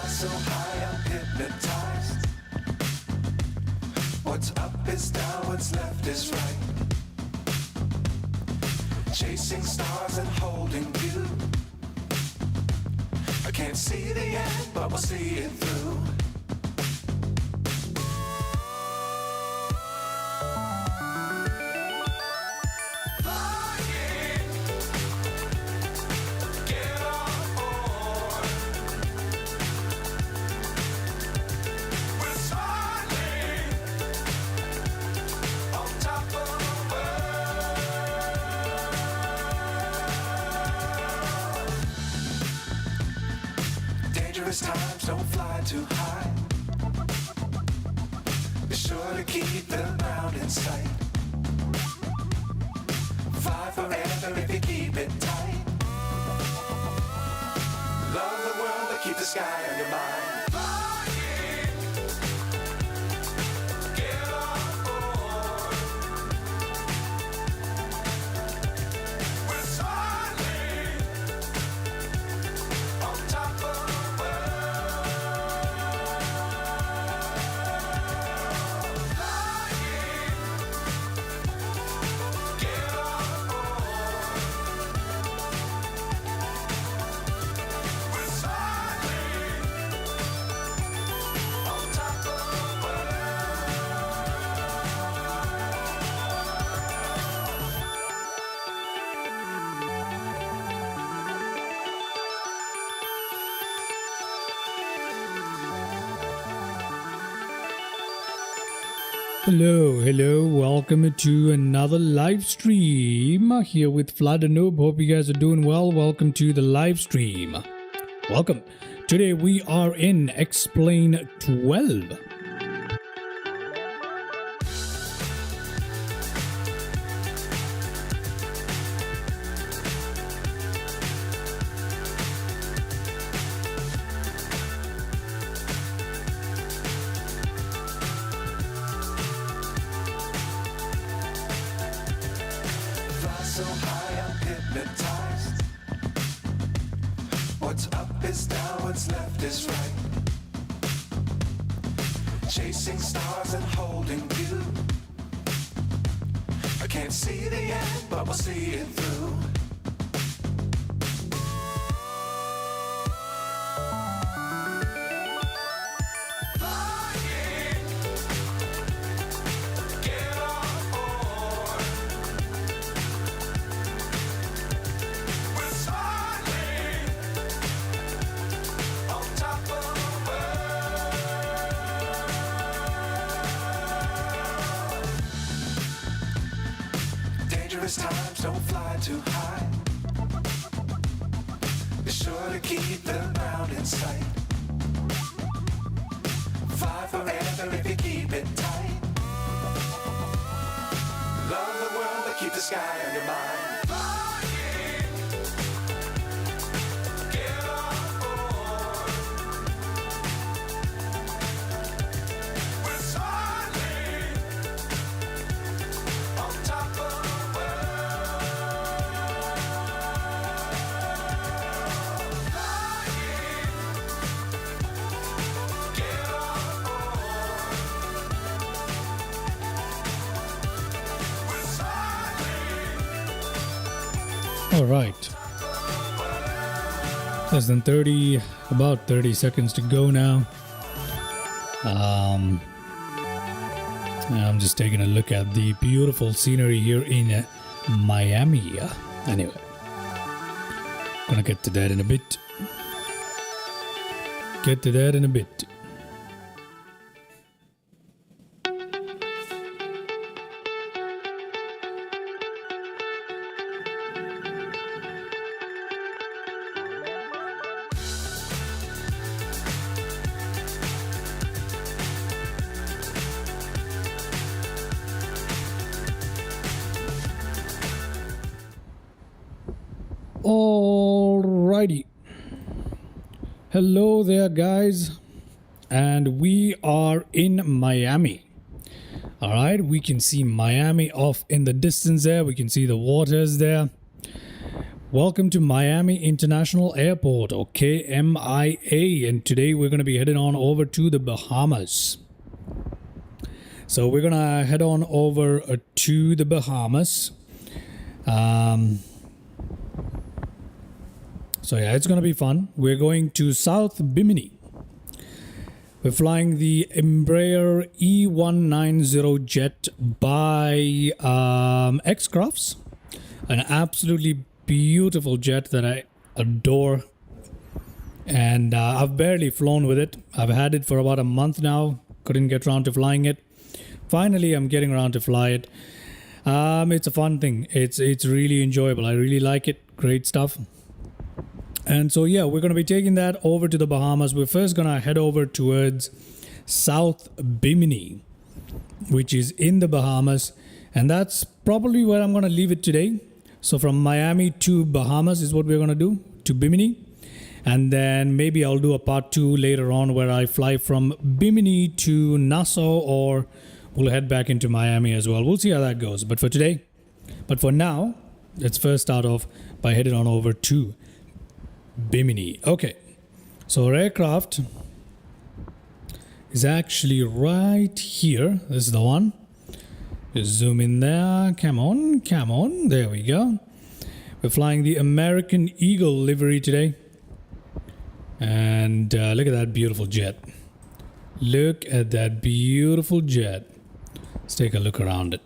So high I'm hypnotized. What's up is down, what's left is right. Chasing stars and holding you. I can't see the end, but we'll see it through. Times don't fly too high. Be sure to keep the ground in sight. Fly forever if you keep it tight. Love the world, but keep the sky on your mind. Hello, welcome to another live stream here with Flood and Noob. Hope you guys are doing well. Welcome to the live stream. Welcome. Today we are in Explain 12. So high I'm hypnotized. What's up is down, what's left is right. Chasing stars and holding you. I can't see the end, but we'll see it through. Times don't fly too high. Be sure to keep the ground in sight. Fly forever if you keep it tight. Love the world, but keep the sky on your mind. All right. Less than 30, about 30 seconds to go now. I'm just taking a look at the beautiful scenery here in Miami. Anyway, gonna get to that in a bit. Alrighty. Hello there, guys. And we are in Miami. Alright, we can see Miami off in the distance there. We can see the waters there. Welcome to Miami International Airport, or KMIA. And today we're going to be heading on over to the Bahamas. So we're going to head on over to the Bahamas. So yeah, it's going to be fun. We're going to South Bimini. We're flying the Embraer E190 jet by X-Crafts. An absolutely beautiful jet that I adore. And I've barely flown with it. I've had it for about a month now. Couldn't get around to flying it. Finally, I'm getting around to fly it. It's a fun thing. It's really enjoyable. I really like it. Great stuff. And so yeah, we're going to be taking that over to the Bahamas. We're first going to head over towards South Bimini, which is in the Bahamas. And that's probably where I'm going to leave it today. So from Miami to Bahamas is what we're going to do, to Bimini. And then maybe I'll do a part 2 later on where I fly from Bimini to Nassau, or we'll head back into Miami as well. We'll see how that goes. But for now, let's first start off by heading on over to Bimini. Okay, so our aircraft is actually right here. This is the one. Just zoom in there. Come on. There we go. We're flying the American Eagle livery today. And look at that beautiful jet. Look at that beautiful jet. Let's take a look around it.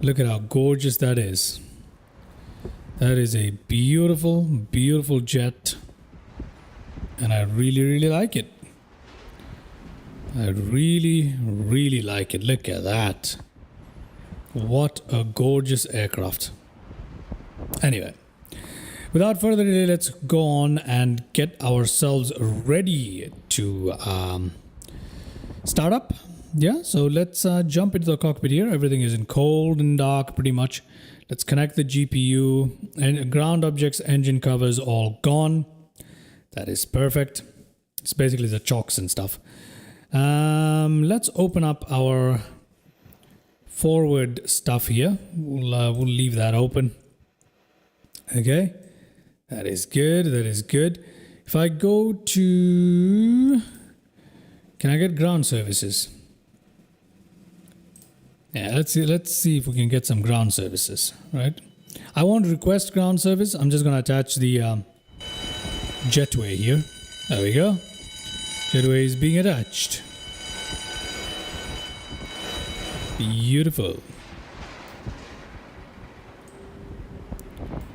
Look at how gorgeous that is. That is a beautiful, beautiful jet. And I really, really like it. I really, really like it. Look at that. What a gorgeous aircraft. Anyway, without further delay, let's go on and get ourselves ready to start up. Yeah, so let's jump into the cockpit here. Everything is in cold and dark pretty much. Let's connect the GPU, and ground objects, engine covers all gone. That is perfect. It's basically the chocks and stuff. Let's open up our forward stuff here. We'll leave that open. Okay, that is good. That is good. If I go to, can I get ground services? Yeah, let's see if we can get some ground services, right? I won't request ground service. I'm just going to attach the jetway here. There we go. Jetway is being attached. Beautiful.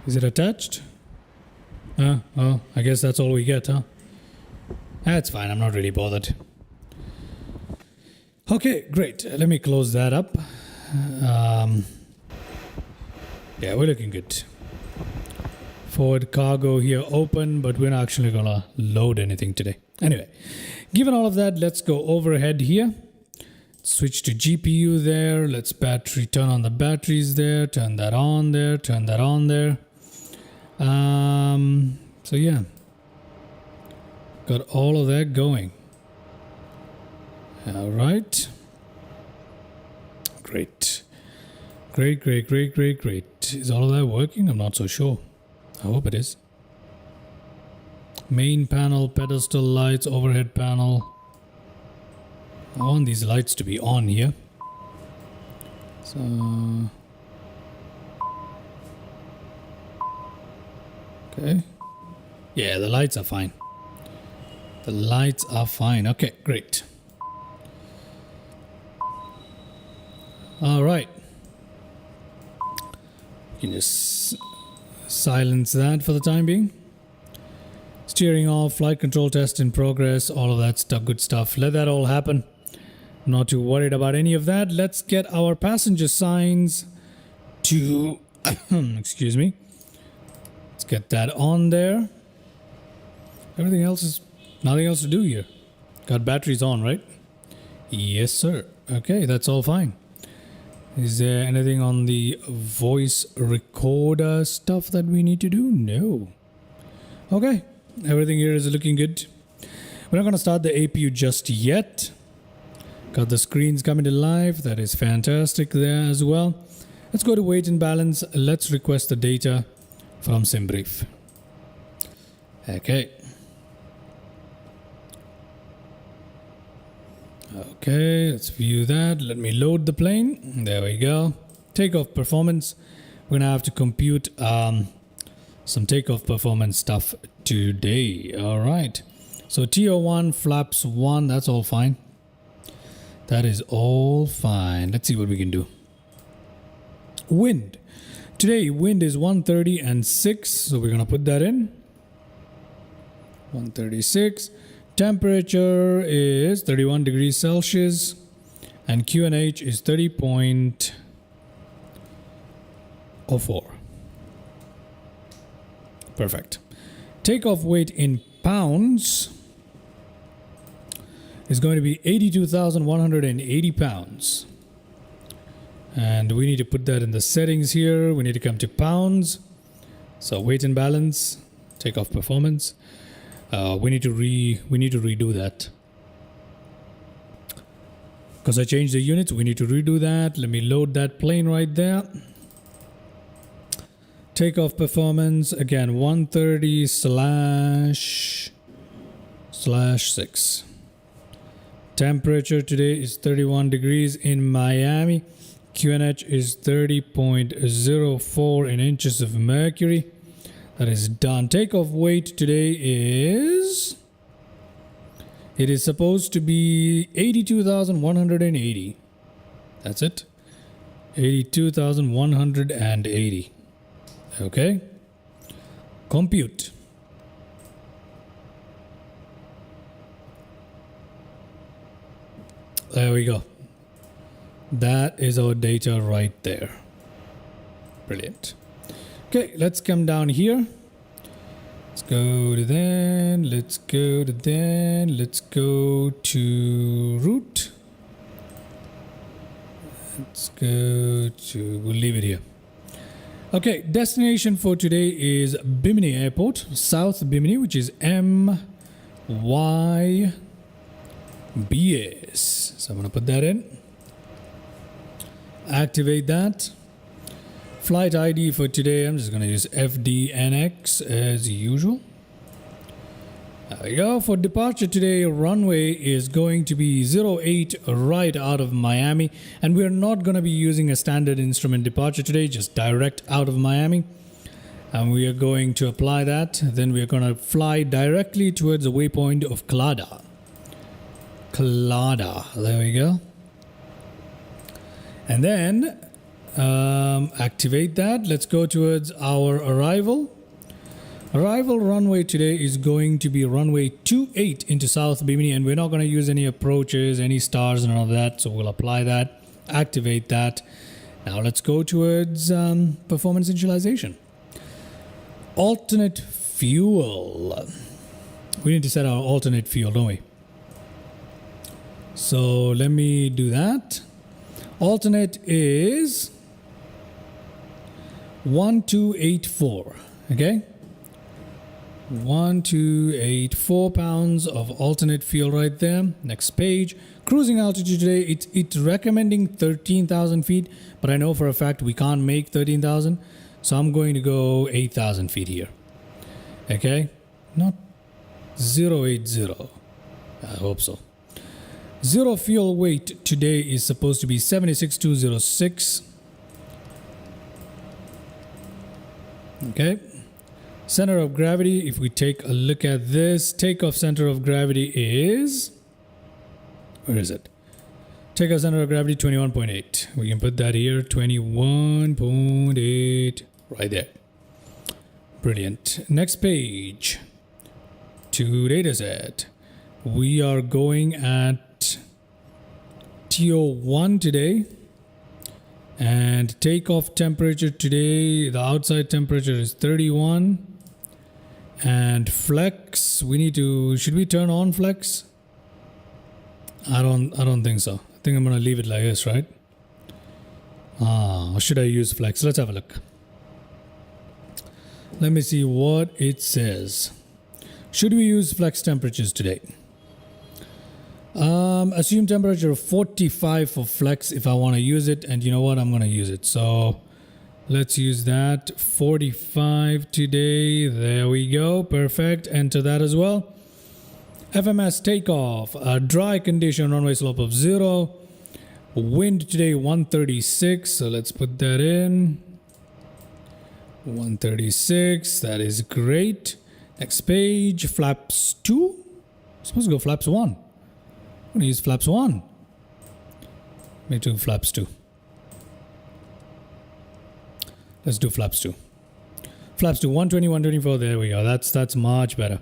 Is it attached? Oh, I guess that's all we get, huh? That's fine. I'm not really bothered. Okay, great. Let me close that up. Yeah, we're looking good. Forward cargo here open, but we're not actually gonna load anything today. Anyway, given all of that, let's go overhead here. Switch to GPU there. Let's turn on the batteries there. Turn that on there. Turn that on there. So yeah, got all of that going. All right. Great. Is all of that working? I'm not so sure. I hope it is. Main panel, pedestal lights, overhead panel. I want these lights to be on here. So... okay. Yeah, the lights are fine. The lights are fine. Okay, great. All right. You can just silence that for the time being. Steering off, flight control test in progress, all of that stuff, good stuff. Let that all happen. I'm not too worried about any of that. Let's get our passenger signs to, excuse me. Let's get that on there. Everything else is, nothing else to do here. Got batteries on, right? Yes, sir. Okay, that's all fine. Is there anything on the voice recorder stuff that we need to do? No. Okay, everything here is looking good. We're not going to start the APU just yet. Got the screens coming to life. That is fantastic there as well. Let's go to weight and balance. Let's request the data from SimBrief. Okay. Okay, let's view that. Let me load the plane. There we go. Takeoff performance. We're gonna have to compute some takeoff performance stuff today. All right. So TO1, flaps 1, that's all fine. That is all fine. Let's see what we can do. Wind. Today, wind is 130 and 6. So we're gonna put that in. 136. Temperature is 31 degrees Celsius and QNH is 30.04. Perfect. Takeoff weight in pounds is going to be 82,180 pounds. And we need to put that in the settings here. We need to come to pounds. So weight and balance, takeoff performance. We need to redo that because I changed the units. We need to redo that. Let me load that plane right there. Takeoff performance again 130/6. Temperature today is 31 degrees in Miami. QNH is 30.04 in inches of mercury. That is done. Takeoff weight today is... It is supposed to be 82,180. That's it. 82,180. Okay. Compute. There we go. That is our data right there. Brilliant. Okay, let's come down here. Let's go to then. Let's go to then. Let's go to route. Let's go to, we'll leave it here. Okay, destination for today is Bimini Airport, South Bimini, which is MYBS. So I'm going to put that in. Activate that. Flight ID for today, I'm just going to use FDNX as usual. There we go. For departure today, runway is going to be 08 right out of Miami. And we're not going to be using a standard instrument departure today, just direct out of Miami. And we are going to apply that. Then we're going to fly directly towards the waypoint of Clada. Clada, there we go. And then activate that. Let's go towards our arrival. Arrival runway today is going to be runway 28 into South Bimini, and we're not going to use any approaches, any stars and all of that. So we'll apply that, activate that. Now let's go towards performance initialization. Alternate fuel. We need to set our alternate fuel, don't we? So let me do that. Alternate is 1284. Okay. 1284 pounds of alternate fuel right there. Next page. Cruising altitude today, it's recommending 13,000 feet, but I know for a fact we can't make 13,000, so I'm going to go 8,000 feet here. Okay, not 080. I hope so. Zero fuel weight today is supposed to be 76,206. Okay. Center of gravity, if we take a look at this, takeoff center of gravity is, where is it? Takeoff center of gravity 21.8. We can put that here, 21.8, right there. Brilliant. Next page. To data set. We are going at TO1 today. And takeoff temperature today, the outside temperature is 31. And flex, we need to, should we turn on flex? I don't think so. I think I'm gonna leave it like this, right? Or should I use flex? Let's have a look. Let me see what it says. Should we use flex temperatures today? Assume temperature of 45 for flex if I want to use it, and you know what, I'm going to use it. So let's use that. 45 today. There we go. Perfect. Enter that as well. FMS takeoff. Dry condition, runway slope of 0. Wind today 136. So let's put that in. 136. That is great. Next page. Flaps 2. I'm supposed to go flaps 1. I'm going to use flaps 1. Me too. Flaps 2. Let's do flaps 2. Flaps 2. 120, 124. There we go. That's much better.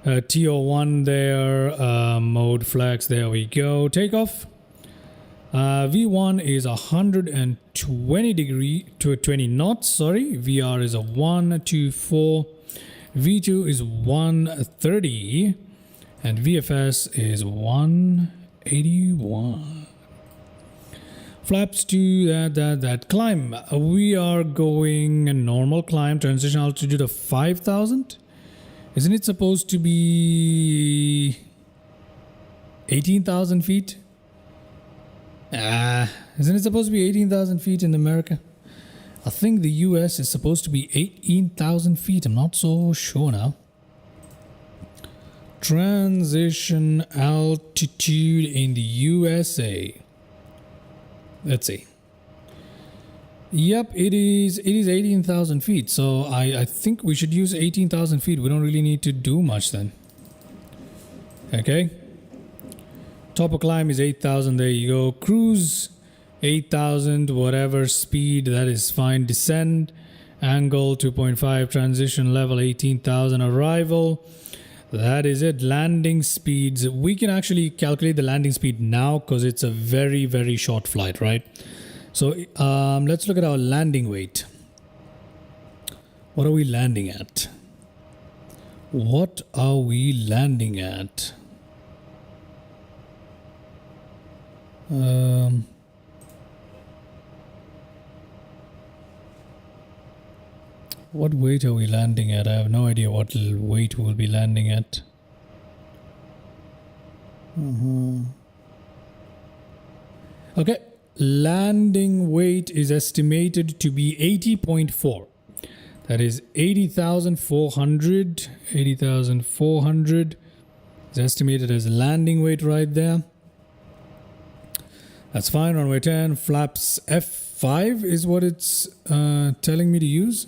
TO1 there. Mode flex. There we go. Takeoff. V1 is 120 degree to 20 knots. Sorry. VR is a 124. V2 is 130. And VFS is 181. Flaps to that climb. We are going a normal climb, transition altitude of 5,000. Isn't it supposed to be 18,000 feet? Isn't it supposed to be 18,000 feet in America? I think the US is supposed to be 18,000 feet. I'm not so sure now. Transition altitude in the USA. Let's see. Yep, it is 18,000 feet. So I think we should use 18,000 feet. We don't really need to do much then. Okay. Top of climb is 8,000. There you go. Cruise 8,000. Whatever speed, that is fine. Descend. Angle 2.5. Transition level 18,000. Arrival. That is it. Landing speeds. We can actually calculate the landing speed now because it's a very, very short flight, right? So let's look at our landing weight. What are we landing at? What are we landing at? What weight are we landing at? I have no idea what weight we'll be landing at. Okay, landing weight is estimated to be 80.4. That is 80,400. 80,400 is estimated as landing weight right there. That's fine. Runway 10, flaps F5 is what it's telling me to use.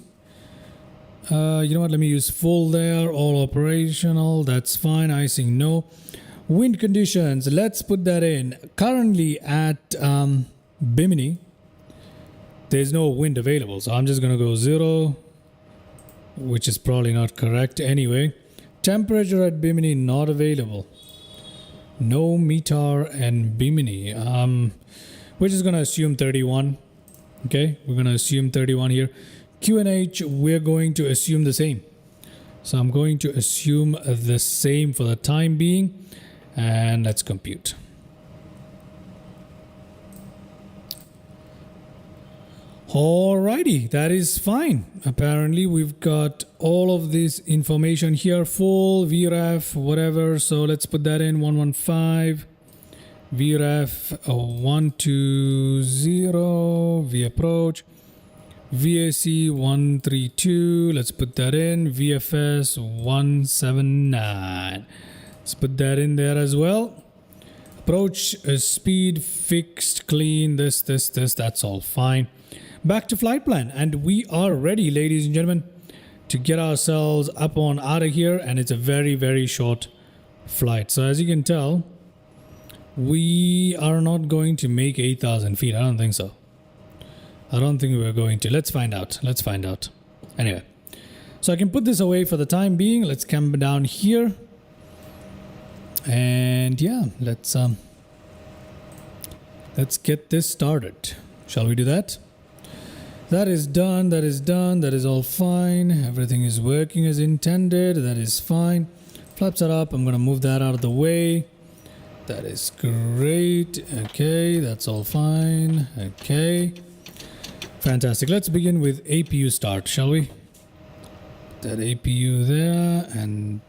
You know what, let me use full there, all operational, that's fine. Icing no. Wind conditions, let's put that in. Currently at Bimini, there's no wind available, so I'm just gonna go 0, which is probably not correct anyway. Temperature at Bimini not available. No METAR and Bimini. We're just gonna assume 31. Okay, we're gonna assume 31 here. QNH, we're going to assume the same. So I'm going to assume the same for the time being. And let's compute. Alrighty, that is fine. Apparently we've got all of this information here. Full, VREF, whatever. So let's put that in 115. VREF 120, V approach. VAC 132, let's put that in. VFS 179. Let's put that in there as well. Approach speed fixed, clean, this, that's all fine. Back to flight plan, and we are ready, ladies and gentlemen, to get ourselves up on out of here, and it's a very, very short flight. So as you can tell, we are not going to make 8,000 feet. I don't think so. I don't think we're going to. Let's find out. Let's find out. Anyway, so I can put this away for the time being. Let's come down here. And yeah, let's get this started. Shall we do that? That is done. That is done. That is all fine. Everything is working as intended. That is fine. Flaps are up. I'm going to move that out of the way. That is great. Okay, that's all fine. Okay. Fantastic. Let's begin with APU start, shall we? That APU there, and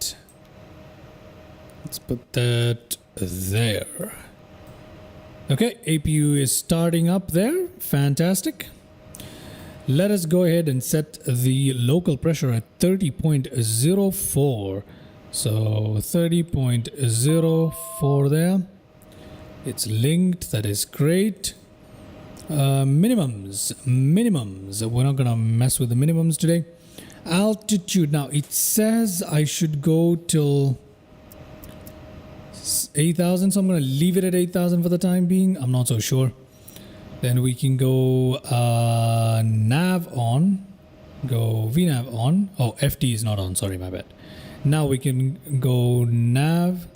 Let's put that there. Okay, APU is starting up there. Fantastic. Let us go ahead and set the local pressure at 30.04. So 30.04 there. It's linked. That is great. Minimums. We're not gonna mess with the minimums today. Altitude. Now it says I should go till 8,000, so I'm gonna leave it at 8,000 for the time being. I'm not so sure. Then we can go nav on, go VNav on. Oh, FT is not on. Sorry, my bad. Now we can go nav,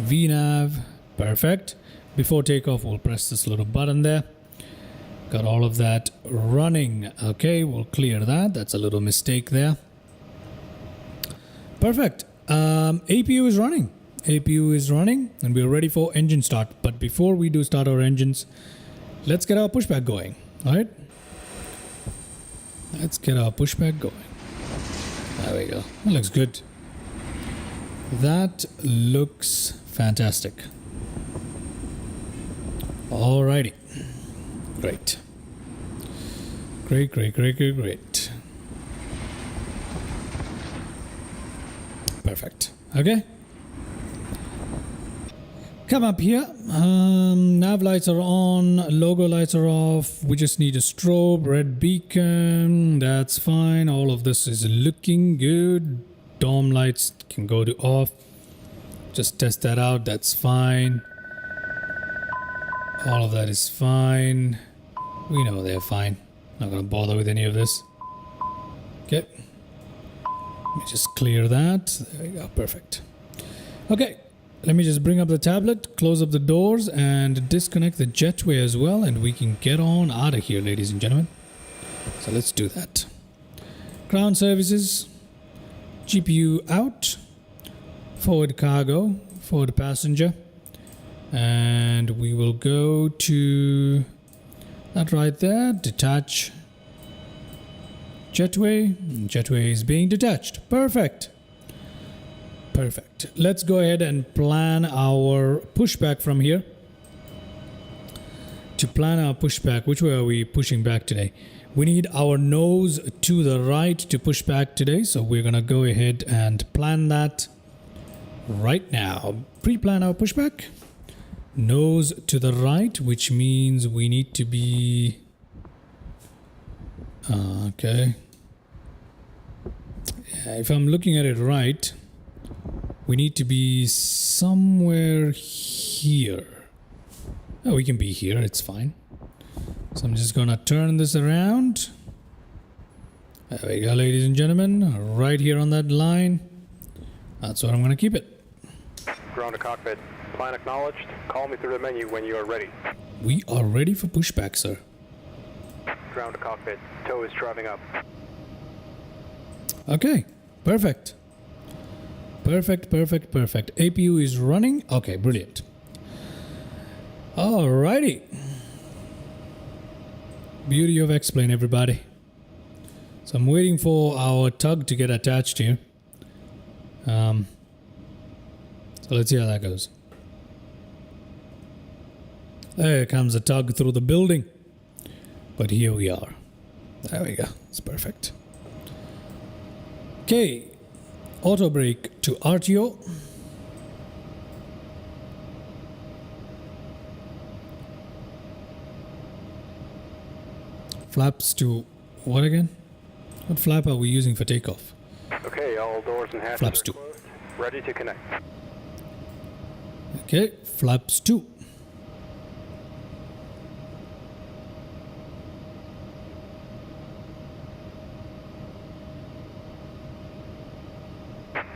VNav. Perfect. Before takeoff, we'll press this little button there. Got all of that running. Okay, we'll clear that. That's a little mistake there. Perfect. APU is running. APU is running and we're ready for engine start. But before we do start our engines, let's get our pushback going. All right. Let's get our pushback going. There we go. That looks good. That looks fantastic. Alrighty. Great. Great. Perfect. Okay. Come up here. Nav lights are on. Logo lights are off. We just need a strobe. Red beacon. That's fine. All of this is looking good. Dome lights can go to off. Just test that out. That's fine. All of that is fine. We know they're fine. Not gonna bother with any of this. Okay. Let me just clear that. There we go. Perfect. Okay. Let me just bring up the tablet, close up the doors, and disconnect the jetway as well, and we can get on out of here, ladies and gentlemen. So let's do that. Ground services. GPU out. Forward cargo. Forward passenger. And we will go to that right there. Detach jetway. Jetway is being detached. Perfect. Perfect. Let's go ahead and plan our pushback from here. To plan our pushback, which way are we pushing back today? We need our nose to the right to push back today. So we're going to go ahead and plan that right now. Pre-plan our pushback. Nose to the right, which means we need to be... okay. Yeah, if I'm looking at it right, we need to be somewhere here. Oh, we can be here, it's fine. So I'm just gonna turn this around. There we go, ladies and gentlemen. Right here on that line. That's where I'm gonna keep it. Ground to cockpit. Plan acknowledged. Call me through the menu when you are ready. We are ready for pushback, sir. Ground to cockpit. Tow is driving up. Okay, perfect. Perfect. APU is running. Okay, brilliant. Alrighty. Beauty of X-Plane, everybody. So I'm waiting for our tug to get attached here. So let's see how that goes. There comes a tug through the building. But here we are. There we go. It's perfect. Okay. Auto brake to RTO. Flaps to what again? What flap are we using for takeoff? Okay, all doors and hatches Flaps are 2. closed. Ready to connect. Okay, flaps 2.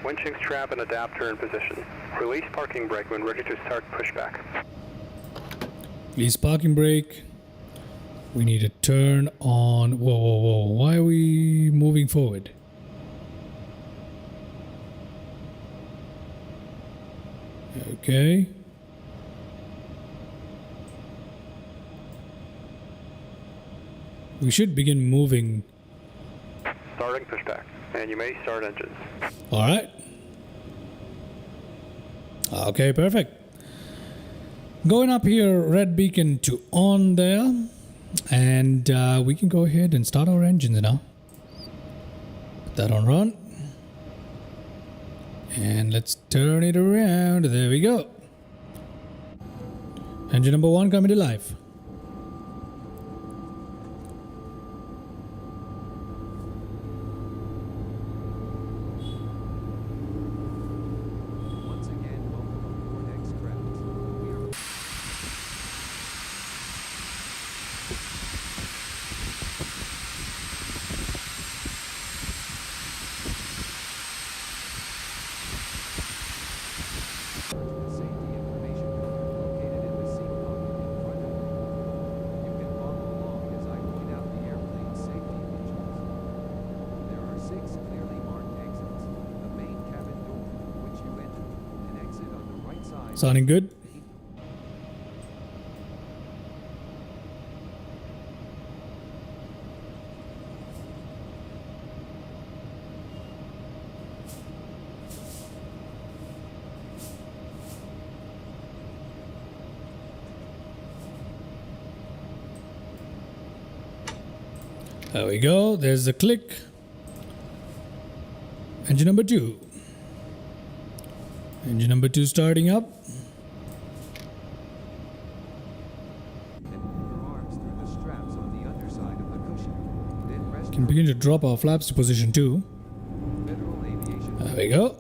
Winching strap and adapter in position. Release parking brake when ready to start pushback. Release parking brake. We need to turn on. Whoa. Why are we moving forward? Okay. We should begin moving. Starting pushback. And you may start engines. All right. Okay, perfect. Going up here, red beacon to on there. And we can go ahead and start our engines now. Put that on run. And let's turn it around. There we go. Engine number 1 coming to life. Sounding good? There we go. There's the click. Engine number 2. Engine number 2 starting up. Can begin to drop our flaps to position 2. There we go.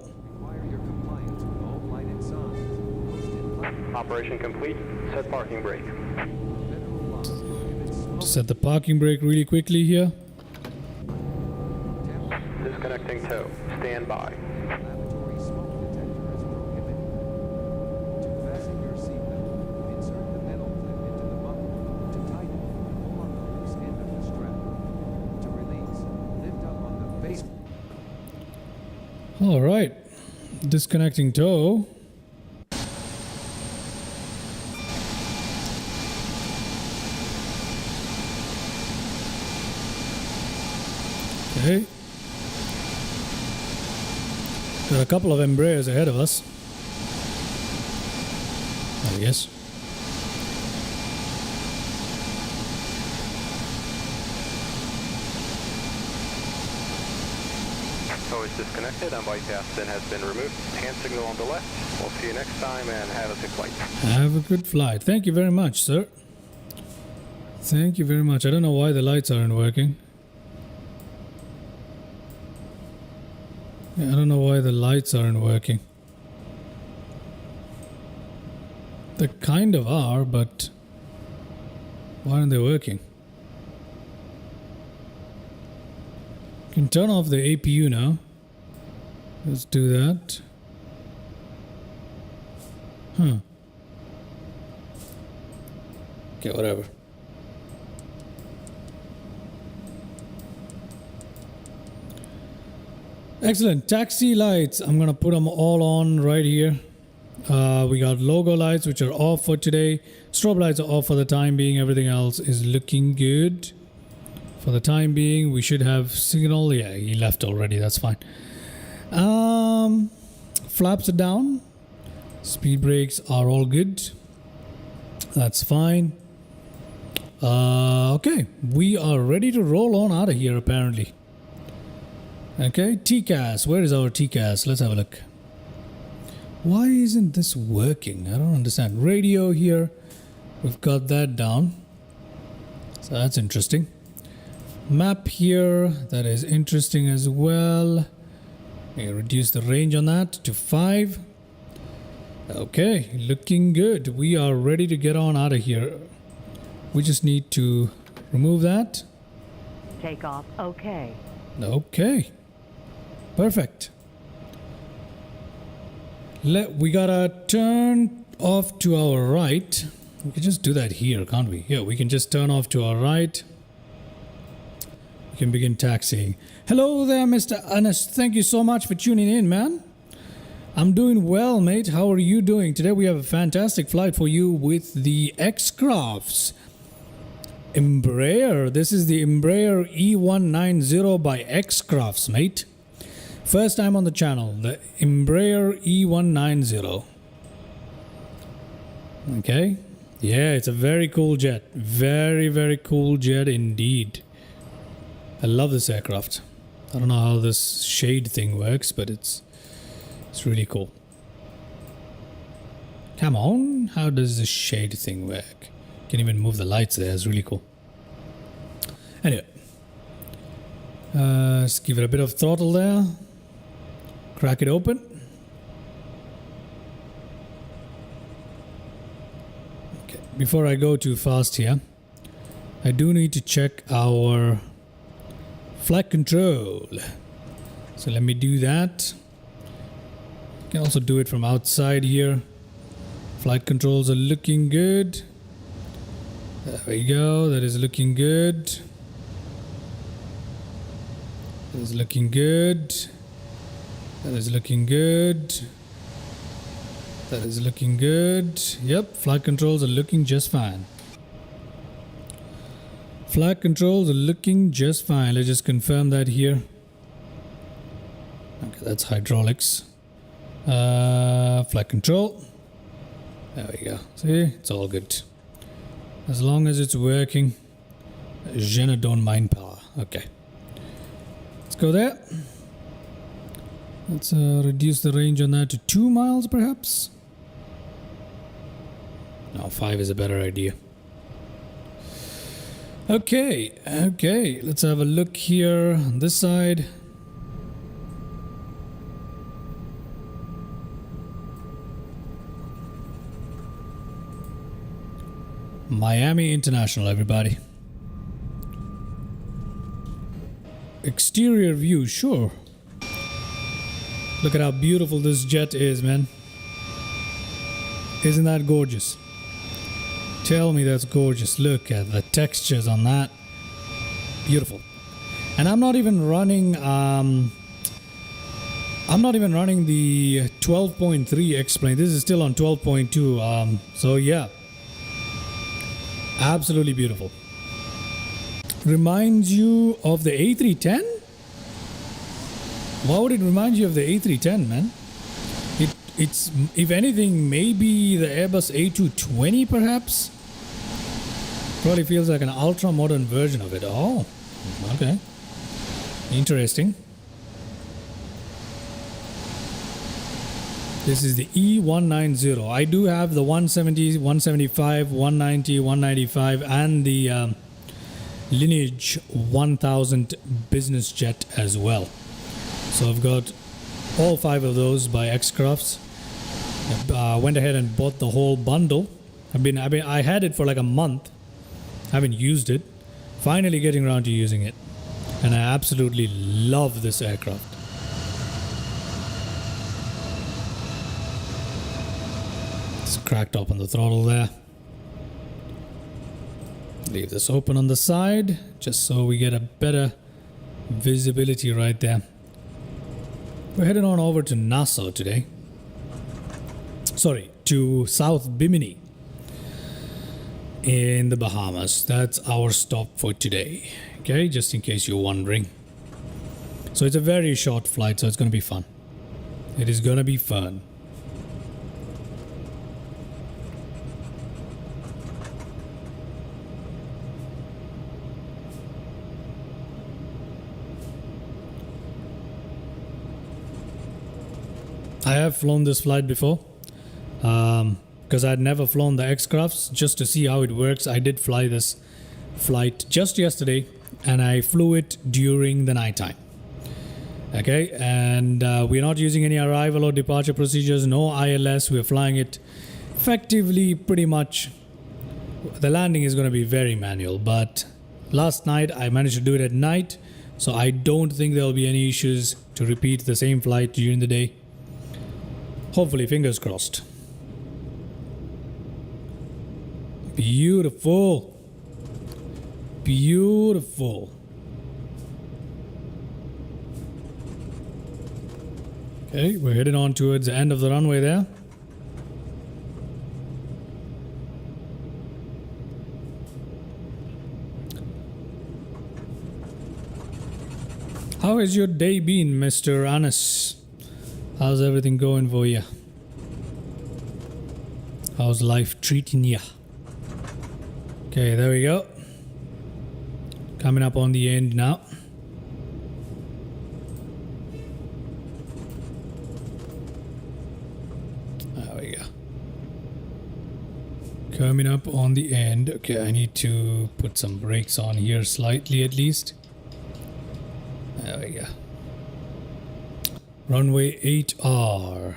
Operation complete. Set parking brake. Set the parking brake really quickly here. Disconnecting tow. Stand by. All right. Disconnecting tow. Okay. There are a couple of Embraers ahead of us, I guess. Tow is disconnected and bypass pin has been removed. Hand signal on the left. We'll see you next time and have a good flight. Have a good flight. Thank you very much, sir. Thank you very much. I don't know why the lights aren't working. I don't know why the lights aren't working. They kind of are, but why aren't they working? Can turn off the APU now. Let's do that. Huh. Okay, whatever. Excellent. Taxi lights. I'm gonna put them all on right here. We got logo lights, which are off for today. Strobe lights are off for the time being. Everything else is looking good. For the time being, we should have signal. Yeah, he left already. That's fine. Flaps are down. Speed brakes are all good. That's fine. Okay, we are ready to roll on out of here apparently. Okay, TCAS. Where is our TCAS? Let's have a look. Why isn't this working? I don't understand. Radio here. We've got that down. So that's interesting. Map here. That is interesting as well. We reduce the range on that to 5. Okay, looking good. We are ready to get on out of here. We just need to remove that. Take off. Okay. Okay. Perfect. We gotta turn off to our right. We can just do that here, can't we? Yeah, we can just turn off to our right. We can begin taxiing. Hello there, Mr. Ernest. Thank you so much for tuning in, man. I'm doing well, mate. How are you doing? Today we have a fantastic flight for you with the X-Crafts. Embraer. This is the Embraer E190 by X-Crafts, mate. First time on the channel, the Embraer E190. Okay. Yeah, it's a very cool jet. Very, very cool jet indeed. I love this aircraft. I don't know how this shade thing works, but it's really cool. Come on, how does this shade thing work? Can even move the lights there. It's really cool. Anyway, let's give it a bit of throttle there. Crack it open. Okay, before I go too fast here, I do need to check our flight control. So let me do that. You can also do it from outside here. Flight controls are looking good. There we go. That is looking good. That is looking good. That is looking good. That is looking good. Yep, flight controls are looking just fine. Flight controls are looking just fine. Let's just confirm that here. Okay, that's hydraulics. Flight control. There we go. See, it's all good. As long as it's working, je ne donne mind power. Okay. Let's go there. Let's reduce the range on that to 2 miles perhaps. No, 5 is a better idea. Okay, let's have a look here on this side. Miami International, everybody. Exterior view, sure. Look at how beautiful this jet is, man. Isn't that gorgeous? Tell me that's gorgeous. Look at the textures on that. Beautiful. And I'm not even running the 12.3 X-plane. This is still on 12.2. So yeah. Absolutely beautiful. Reminds you of the A310? Why would it remind you of the A310, man? It's, if anything, maybe the Airbus A220 perhaps? Probably feels like an ultra modern version of it. Oh, okay. Interesting. This is the E190. I do have the 170, 175, 190, 195 and the Lineage 1000 business jet as well. So I've got all 5 of those by X-Crafts. Went ahead and bought the whole bundle. I had it for like a month. Haven't used it. Finally getting around to using it. And I absolutely love this aircraft. It's cracked up on the throttle there. Leave this open on the side just so we get a better visibility right there. We're heading on over to Nassau today. Sorry, to South Bimini in the Bahamas. That's our stop for today. Okay, just in case you're wondering. So it's a very short flight, so it's going to be fun. It is going to be fun. I have flown this flight before because I'd never flown the X-Crafts. Just to see how it works, I did fly this flight just yesterday and I flew it during the night time. Okay, and we're not using any arrival or departure procedures, no ILS. We're flying it effectively pretty much. The landing is going to be very manual, but last night I managed to do it at night, so I don't think there'll be any issues to repeat the same flight during the day. Hopefully, fingers crossed. Beautiful. Beautiful. Okay, we're heading on towards the end of the runway there. How has your day been, Mr. Anas? How's everything going for you? How's life treating ya? Okay, there we go. Coming up on the end now. There we go. Coming up on the end. Okay, I need to put some brakes on here slightly at least. There we go. Runway 8R.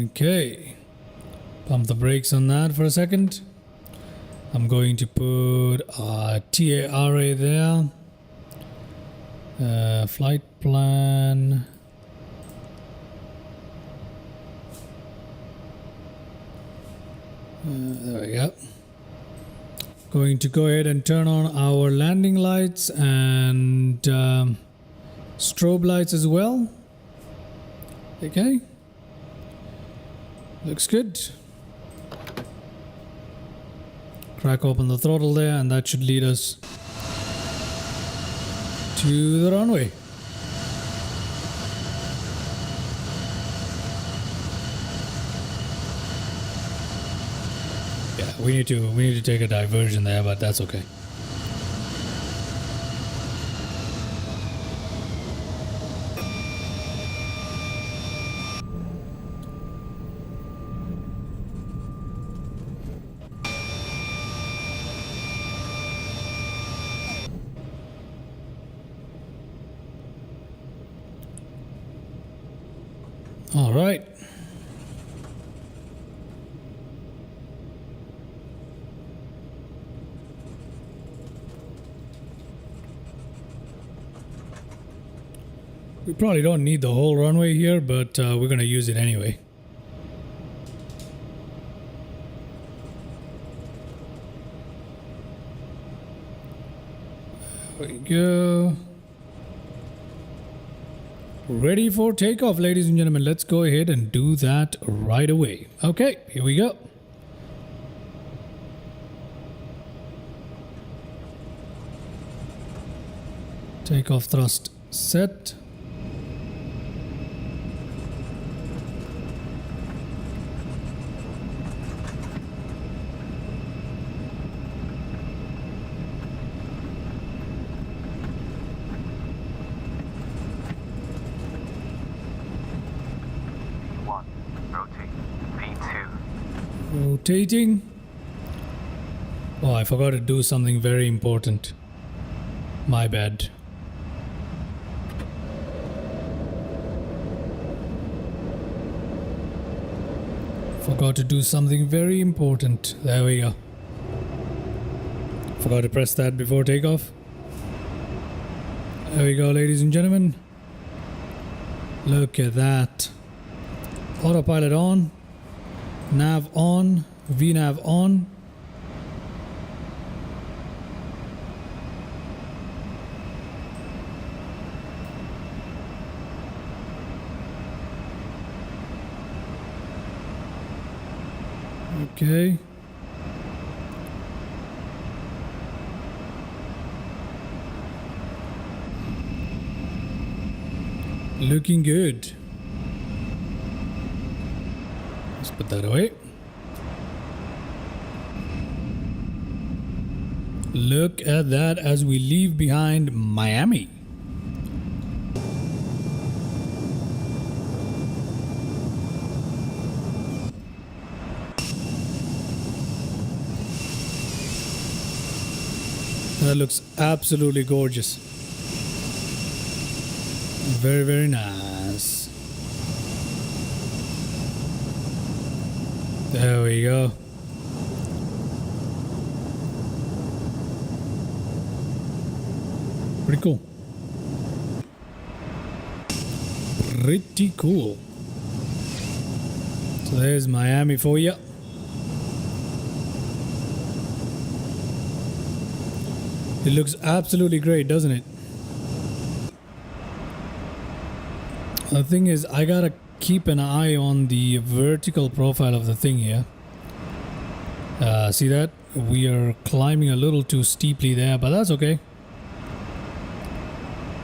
Okay. Pump the brakes on that for a second. I'm going to put a TARA there. Flight plan. There we go. Going to go ahead and turn on our landing lights and strobe lights as well. Okay. Looks good. Crack open the throttle there, and that should lead us to the runway. Yeah, we need to take a diversion there, but that's okay. All right. We probably don't need the whole runway here, but we're going to use it anyway. There we go. Ready for takeoff, ladies and gentlemen. Let's go ahead and do that right away. Okay, here we go. Takeoff thrust set. Rotating. Oh, I forgot to do something very important. My bad. Forgot to do something very important. There we go. Forgot to press that before takeoff. There we go, ladies and gentlemen. Look at that. Autopilot on. Nav on. VNav on. Okay. Looking good. Let's put that away. Look at that as we leave behind Miami. That looks absolutely gorgeous. Very, very nice. There we go. Pretty cool. Pretty cool. So there's Miami for you. It looks absolutely great, doesn't it? The thing is, I gotta keep an eye on the vertical profile of the thing here. See that? We are climbing a little too steeply there, but that's okay.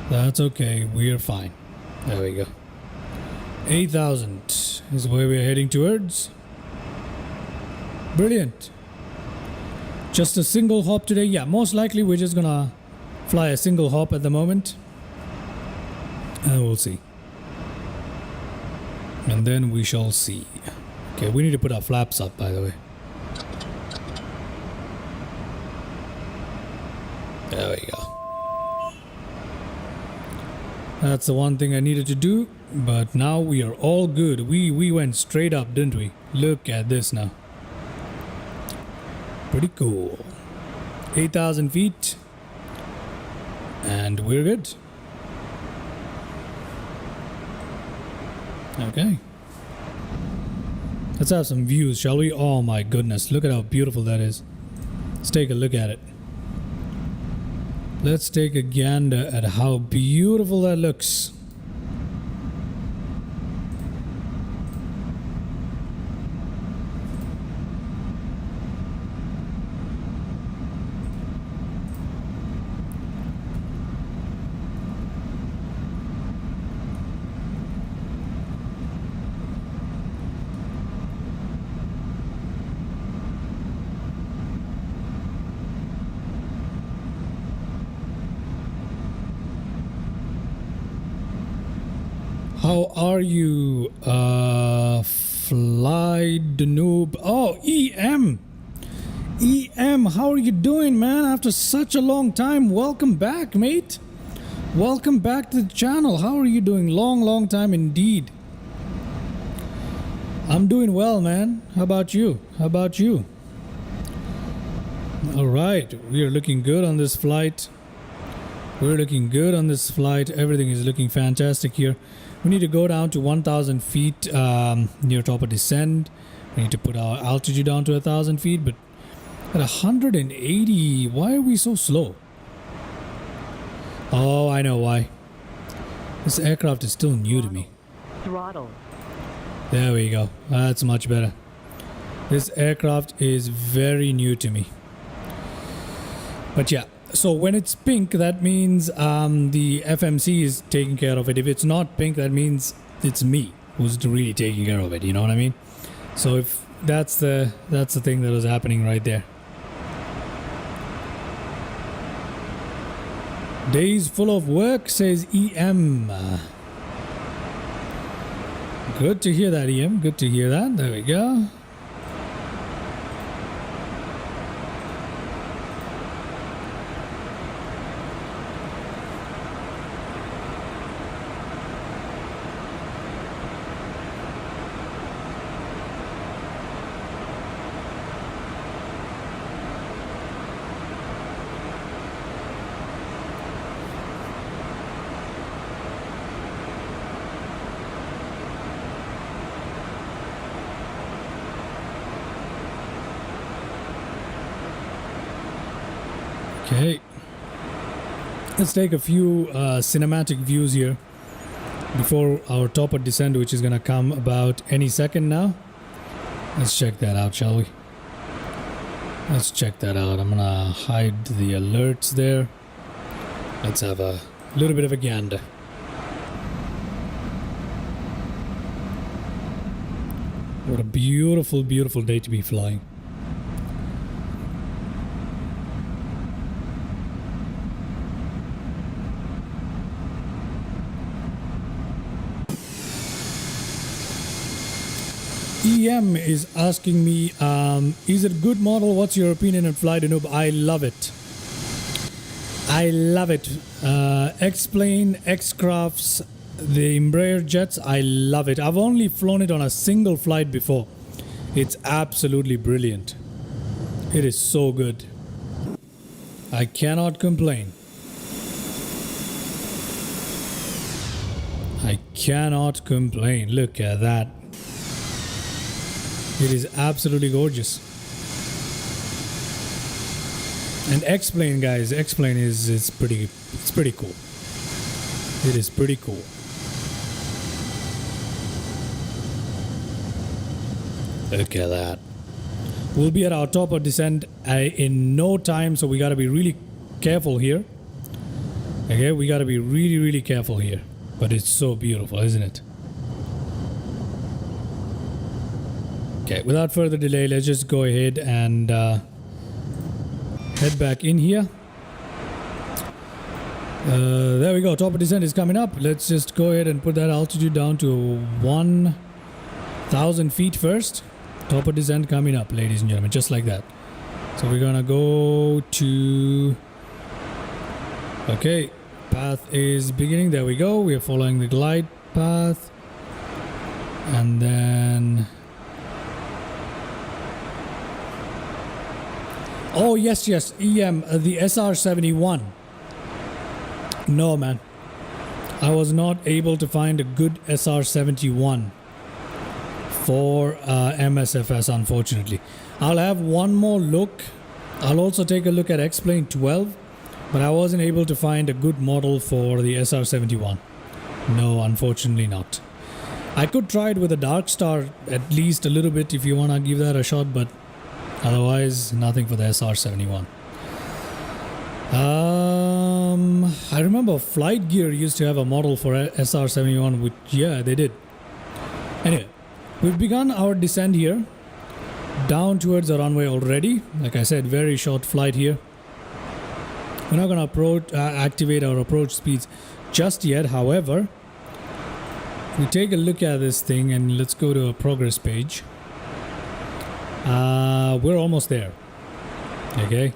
That's okay, we're fine. There we go. 8,000 is where we're heading towards. Brilliant. Just a single hop today. Yeah, most likely we're just gonna fly a single hop at the moment. And we'll see. And then we shall see. Okay, we need to put our flaps up, by the way. There we go. That's the one thing I needed to do. But now we are all good. We went straight up, didn't we? Look at this now. Pretty cool. 8,000 feet. And we're good. Okay. Let's have some views, shall we? Oh my goodness. Look at how beautiful that is. Let's take a look at it. Let's take a gander at how beautiful that looks. How are you, Fly the Noob? Oh, EM! EM, how are you doing, man? After such a long time, welcome back, mate. Welcome back to the channel. How are you doing? Long time indeed. I'm doing well, man. How about you? How about you? Alright, we are looking good on this flight. We're looking good on this flight. Everything is looking fantastic here. We need to go down to 1,000 feet near top of descent. We need to put our altitude down to 1,000 feet, but at 180, why are we so slow? Oh, I know why. This aircraft is still new to me. Throttle. There we go. That's much better. This aircraft is very new to me. But yeah. So when it's pink, that means the FMC is taking care of it. If it's not pink, that means it's me who's really taking care of it. You know what I mean? So if that's the thing that was happening right there. Days full of work, says EM. Good to hear that, EM. Good to hear that. There we go. Okay, let's take a few cinematic views here before our topper descent, which is gonna come about any second now. Let's check that out, shall we? Let's check that out. I'm gonna hide the alerts there. Let's have a little bit of a gander. What a beautiful, beautiful day to be flying. EM is asking me, is it a good model? What's your opinion on Fly the Noob? I love it. I love it. X-Plane, X-Crafts, the Embraer jets, I love it. I've only flown it on a single flight before. It's absolutely brilliant. It is so good. I cannot complain. I cannot complain. Look at that. It is absolutely gorgeous. And X-Plane, guys, X-Plane is pretty cool. It is pretty cool. Look at that. We'll be at our top of descent in no time, so we gotta be really careful here. Okay, we gotta be really careful here. But it's so beautiful, isn't it? Okay, without further delay, let's just go ahead and head back in here. There we go. Top of descent is coming up. Let's just go ahead and put that altitude down to 1,000 feet first. Top of descent coming up, ladies and gentlemen, just like that. So we're gonna go to... Okay, path is beginning. There we go. We are following the glide path. And then... Oh, yes, EM, the SR-71. No, man. I was not able to find a good SR-71 for MSFS, unfortunately. I'll have one more look. I'll also take a look at X-Plane 12, but I wasn't able to find a good model for the SR-71. No, unfortunately not. I could try it with a Dark Star at least a little bit if you want to give that a shot, but otherwise nothing for the SR-71. I remember Flight Gear used to have a model for SR-71, which, yeah, they did. Anyway, we've begun our descent here down towards the runway already. Like I said, very short flight here. We're not going to activate our approach speeds just yet. However, if we take a look at this thing and let's go to a progress page. We're almost there. Okay.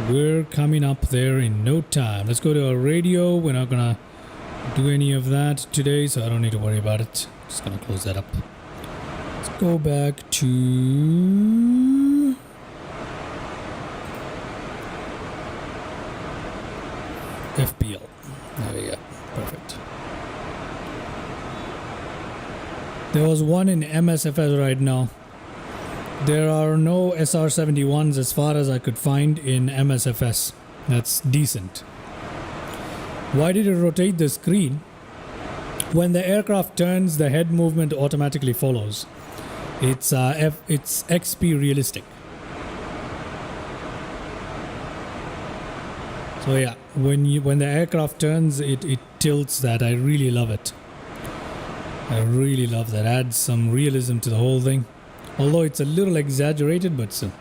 We're coming up there in no time. Let's go to our radio. We're not going to do any of that today, so I don't need to worry about it. Just going to close that up. Let's go back to FPL. There we go. Perfect. There was one in MSFS right now. There are no SR-71s as far as I could find in MSFS. That's decent. Why did it rotate the screen? When the aircraft turns, the head movement automatically follows. It's XP realistic. So yeah, when the aircraft turns, it tilts that. I really love it. I really love that. Adds some realism to the whole thing. Although it's a little exaggerated, but still.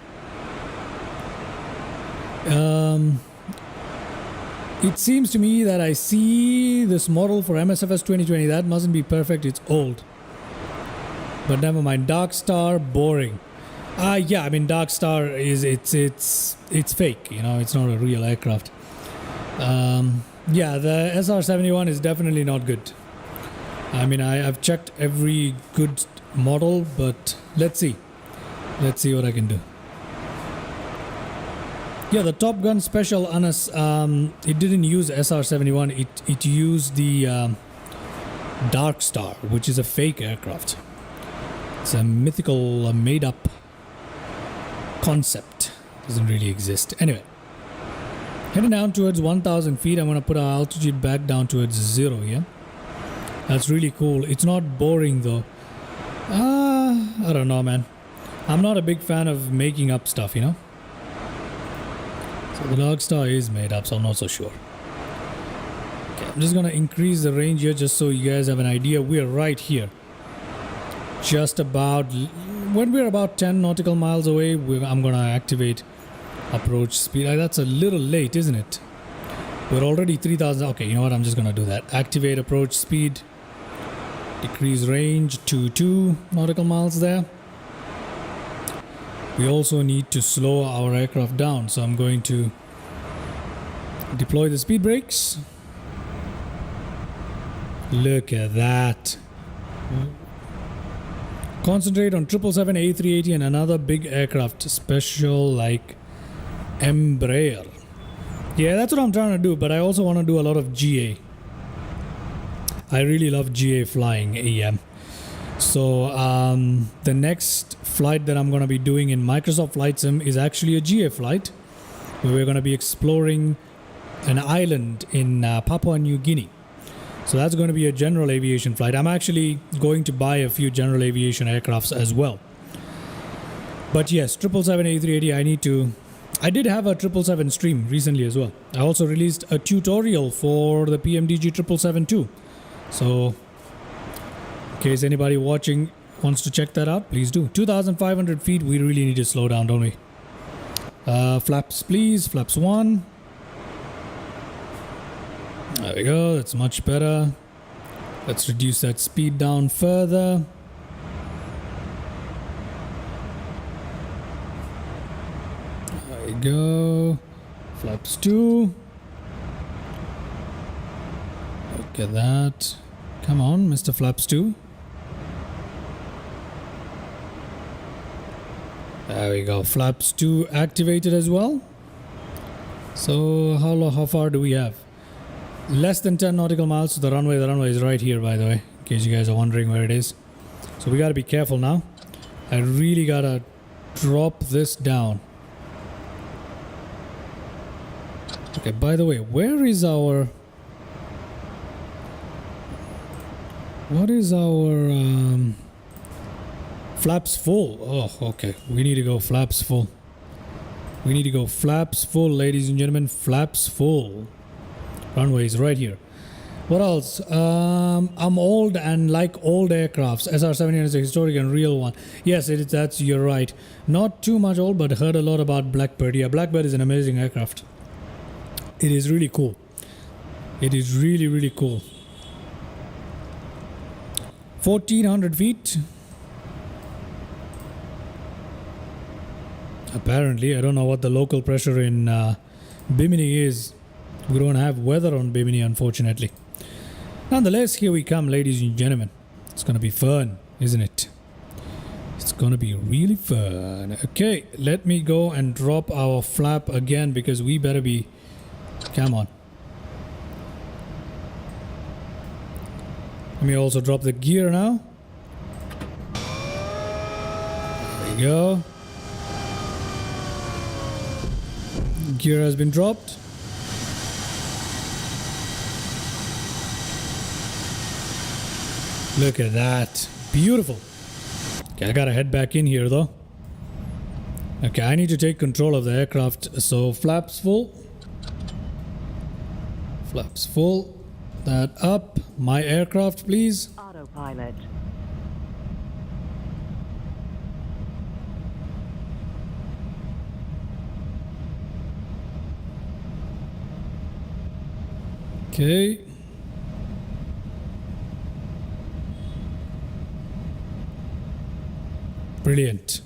It seems to me that I see this model for MSFS 2020. That mustn't be perfect. It's old. But never mind. Dark Star, boring. Yeah, I mean, Dark Star is it's fake. You know, it's not a real aircraft. Yeah, the SR-71 is definitely not good. I mean, I've checked every good model, but let's see what I can do. Yeah, the Top Gun Special, Anas, it didn't use SR-71. It used the Dark Star, which is a fake aircraft. It's a mythical, made-up concept. Doesn't really exist. Anyway, heading down towards 1,000 feet. I'm going to put our altitude back down towards 0 here. That's really cool. It's not boring though. I don't know, man. I'm not a big fan of making up stuff, you know. So the Dark Star is made up, so I'm not so sure. Okay, I'm just gonna increase the range here just so you guys have an idea. We're right here. Just about, when we're about 10 nautical miles away, I'm gonna activate approach speed. That's a little late, isn't it? We're already 3,000. Okay, you know what? I'm just gonna do that. Activate approach speed. Decrease range to 2 nautical miles there. We also need to slow our aircraft down, so I'm going to deploy the speed brakes. Look at that. Concentrate on 777, A380 and another big aircraft, special like Embraer. Yeah, that's what I'm trying to do, but I also want to do a lot of GA. I really love GA flying EM. So the next flight that I'm going to be doing in Microsoft Flight Sim is actually a GA flight, where we're going to be exploring an island in Papua New Guinea. So that's going to be a general aviation flight. I'm actually going to buy a few general aviation aircrafts as well. But yes, 777, A380, I did have a 777 stream recently as well. I also released a tutorial for the PMDG 777 too. So in case anybody watching wants to check that out, please do. 2,500 feet, we really need to slow down, don't we? Flaps, please. Flaps 1. There we go, that's much better. Let's reduce that speed down further. There we go. Flaps 2. Look at that. Come on, Mr. Flaps 2. There we go. Flaps 2 activated as well. So how far do we have? Less than 10 nautical miles to the runway. The runway is right here, by the way, in case you guys are wondering where it is. So we got to be careful now. I really got to drop this down. Okay, by the way, where is our... What is our... Flaps full. Oh, okay. We need to go flaps full. We need to go flaps full, ladies and gentlemen. Flaps full. Runway is right here. What else? I'm old and like old aircrafts. SR-70 is a historic and real one. Yes, it is. You're right. Not too much old, but heard a lot about Blackbird. Yeah, Blackbird is an amazing aircraft. It is really cool. It is really, really cool. 1,400 feet. Apparently, I don't know what the local pressure in Bimini is. We don't have weather on Bimini, unfortunately. Nonetheless, here we come, ladies and gentlemen. It's gonna be fun, isn't it? It's gonna be really fun. Okay, let me go and drop our flap again because we better be... Come on. Let me also drop the gear now. There we go. Gear has been dropped. Look at that. Beautiful. Okay, I gotta head back in here though. Okay, I need to take control of the aircraft. So flaps full. Flaps full. That up. My aircraft, please. Autopilot. Okay. Brilliant.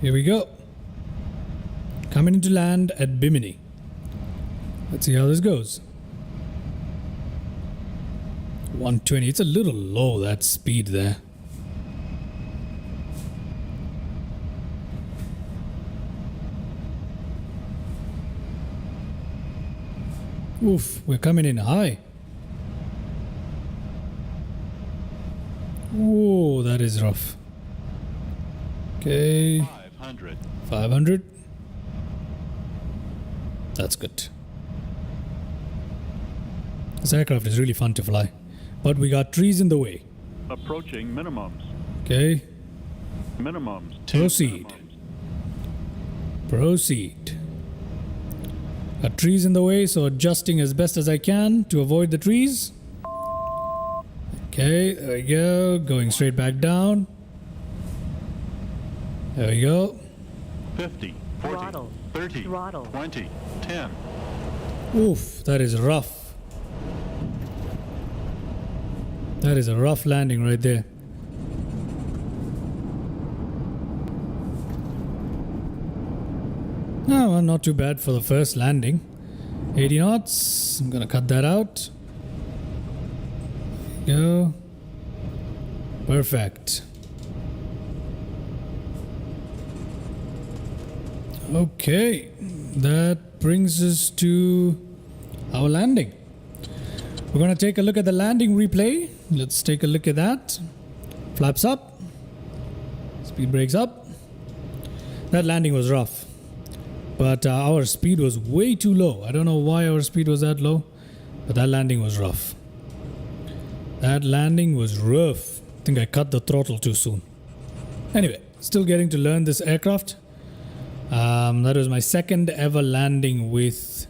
Here we go. Coming into land at Bimini. Let's see how this goes. 120. It's a little low, that speed there. Oof, we're coming in high. Whoa, that is rough. Okay. 500. 500. That's good. This aircraft is really fun to fly. But we got trees in the way. Approaching minimums. Okay. Minimums. Proceed. Minimums. Proceed. Got trees in the way, so adjusting as best as I can to avoid the trees. Okay, there we go. Going straight back down. There we go. 50. 40. Throttle. 30. Throttle. 20. 10. Oof, that is rough. That is a rough landing right there. No, well, not too bad for the first landing. 80 knots. I'm gonna cut that out. There we go. Perfect. Okay, that brings us to our landing. We're gonna take a look at the landing replay. Let's take a look at that. Flaps up. Speed brakes up. That landing was rough. But our speed was way too low. I don't know why our speed was that low, but that landing was rough. That landing was rough. I think I cut the throttle too soon. Anyway, still getting to learn this aircraft. That was my second ever landing with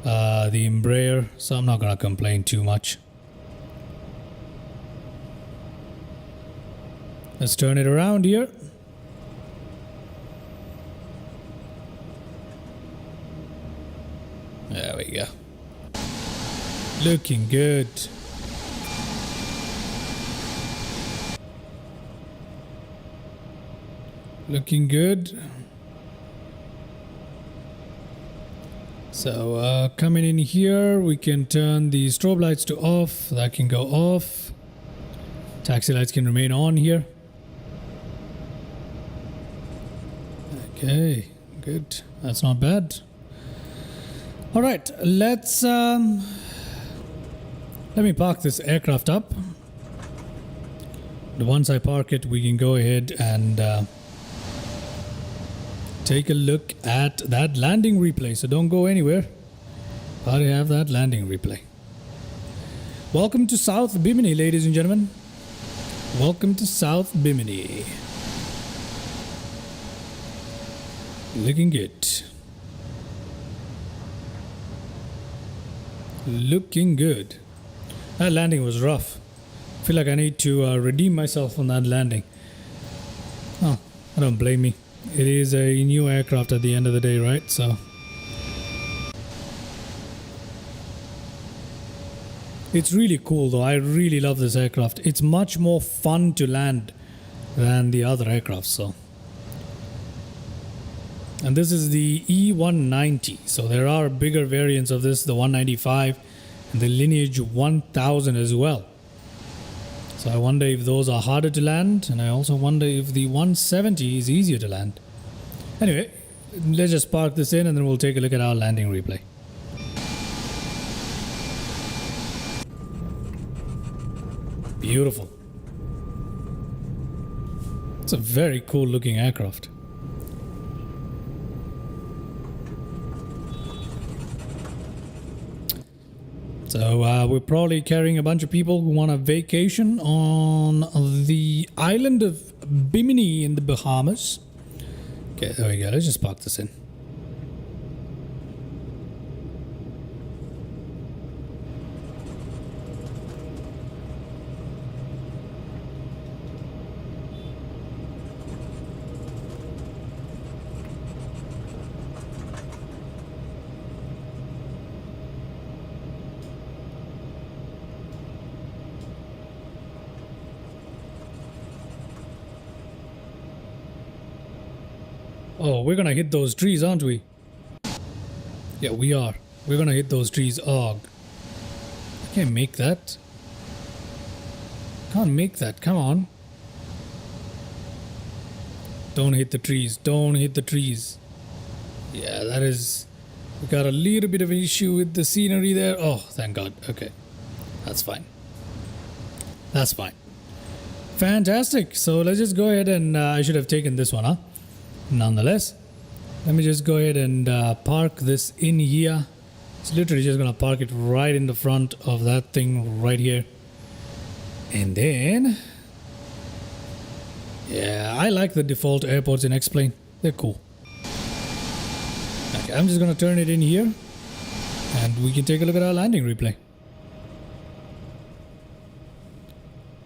the Embraer, so I'm not gonna complain too much. Let's turn it around here. There we go. Looking good. Looking good. So coming in here, we can turn the strobe lights to off. That can go off. Taxi lights can remain on here. Okay, good. That's not bad. All right, let me park this aircraft up. Once I park it, we can go ahead and take a look at that landing replay. So don't go anywhere. I have that landing replay. Welcome to South Bimini, ladies and gentlemen. Welcome to South Bimini. Looking good. Looking good. That landing was rough. I feel like I need to redeem myself on that landing. Oh, I don't blame me. It is a new aircraft at the end of the day, right? So it's really cool though. I really love this aircraft. It's much more fun to land than the other aircraft. So, and this is the E190. So there are bigger variants of this, the 195 and the Lineage 1000 as well. So I wonder if those are harder to land, and I also wonder if the 170 is easier to land. Anyway, let's just park this in and then we'll take a look at our landing replay. Beautiful. It's a very cool looking aircraft. So we're probably carrying a bunch of people who want a vacation on the island of Bimini in the Bahamas. Okay, there we go. Let's just park this in. Oh, we're gonna hit those trees, aren't we? Yeah, we are. We're gonna hit those trees. Oh, I can't make that. Can't make that. Come on. Don't hit the trees. Don't hit the trees. Yeah, that is... We got a little bit of an issue with the scenery there. Oh, thank God. Okay. That's fine. That's fine. Fantastic. So let's just go ahead and... I should have taken this one, huh? Nonetheless, let me just go ahead and park this in here. It's literally just gonna park it right in the front of that thing right here. And then, yeah, I like the default airports in X-Plane. They're cool. Okay, I'm just gonna turn it in here and we can take a look at our landing replay.